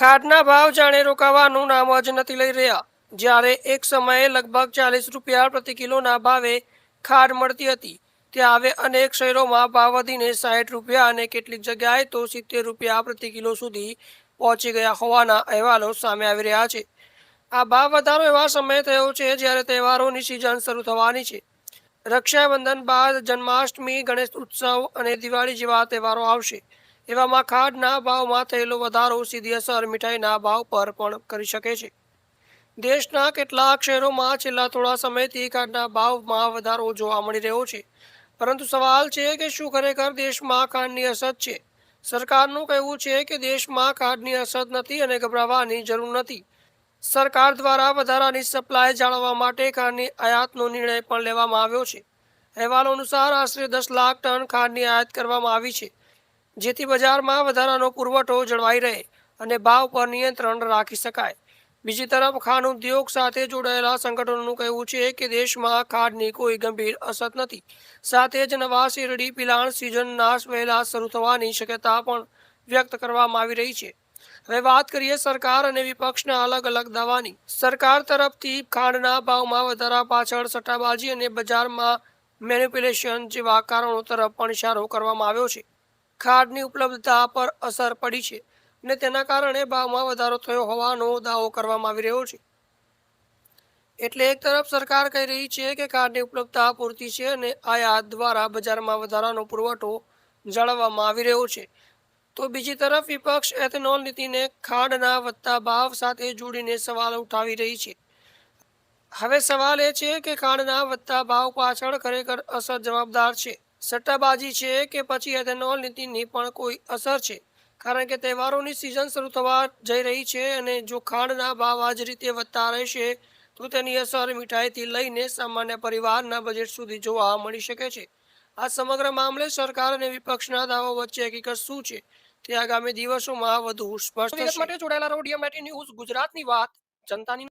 ખાડના ભાવ જાણે રોકાવાનું નામ જ નથી લઈ રહ્યા. જ્યારે એક સમયે લગભગ 40 રૂપિયા પ્રતિ કિલોના ભાવે ખાડ મળતી હતી, ત્યાં હવે અનેક શહેરોમાં ભાવ વધીને 60 રૂપિયા અને કેટલીક જગ્યાએ તો 70 રૂપિયા પ્રતિ કિલો સુધી પહોંચી ગયા હોવાના અહેવાલો સામે આવી રહ્યા છે. આ ભાવ વધારો એવા સમયે થયો છે જ્યારે તહેવારોની સિઝન શરૂ થવાની છે. રક્ષાબંધન બાદ જન્માષ્ટમી, ગણેશ ઉત્સવ અને દિવાળી જેવા તહેવારો આવશે. એવામાં ખાડના ભાવમાં થયેલો વધારો સીધી અસર મીઠાઈના ભાવ પર પણ કરી શકે છે. દેશના કેટલાક શહેરોમાં છેલ્લા થોડા સમયથી ખાડના ભાવમાં વધારો જોવા મળી રહ્યો છે. પરંતુ સવાલ છે કે શું ખરેખર દેશમાં ખાંડની અછત છે? સરકારનું કહેવું છે કે દેશમાં ખાંડની અછત નથી અને ગભરાવાની જરૂર નથી. સરકાર દ્વારા વધારાની સપ્લાય જાળવવા માટે ખાંડની આયાતનો નિર્ણય પણ લેવામાં આવ્યો છે. અહેવાલો અનુસાર આશરે 10 લાખ ટન ખાંડની આયાત કરવામાં આવી છે, જેથી બજારમાં વધારાનો પુરવઠો જળવાઈ રહે અને ભાવ પર નિયંત્રણ રાખી શકાય. બીજી તરફ ખાંડ ઉદ્યોગ સાથે જોડાયેલા સંગઠનોનું કહેવું છે કે દેશમાં ખાંડની કોઈ ગંભીર અછત નથી. સાથે જ નવા શેરડી પિલાણ સિઝનના વહેલા શરૂ થવાની શક્યતા પણ વ્યક્ત કરવામાં આવી રહી છે. હવે વાત કરીએ સરકાર અને વિપક્ષના અલગ અલગ દાવાની. સરકાર તરફથી ખાંડના ભાવમાં વધારા પાછળ સટ્ટાબાજી અને બજારમાં મેનિપ્યુલેશન જેવા કારણો તરફ પણ ઇશારો કરવામાં આવ્યો છે. ખાંડની ઉપલબ્ધતા પર અસર પડી છે અને તેના કારણે ભાવમાં વધારો થયો હોવાનો દાવો કરવામાં આવી રહ્યો છે. એટલે એક તરફ સરકાર કહી રહી છે કે ખાંડની ઉપલબ્ધતા પૂરતી છે અને આયાત દ્વારા બજારમાં વધારાનો પુરવઠો જાળવવામાં આવી રહ્યો છે, તો બીજી તરફ વિપક્ષ એથેનોલ નીતિને ખાંડના વધતા ભાવ સાથે જોડીને સવાલ ઉઠાવી રહી છે. હવે સવાલ એ છે કે ખાંડના વધતા ભાવ પાછળ ખરેખર અસર જવાબદાર છે, સટ્ટાબાજી છે કે પછી એથેનોલ નીતિની પણ કોઈ અસર છે? કારણ કે તહેવારોની સિઝન શરૂ થવા જઈ રહી છે અને જો ખાંડના ભાવ આ જ રીતે વધતા રહેશે તો તેની અસર મીઠાઈથી લઈને સામાન્ય પરિવારના બજેટ સુધી જોવા મળી શકે છે. આ સમગ્ર મામલે સરકાર અને વિપક્ષના દાવો વચ્ચે હકીકત શું છે તે આગામી દિવસોમાં વધુ સ્પષ્ટ થશે. માટે જોડાયેલા રહો DMIT ન્યૂઝ ગુજરાતની વાત જનતાની.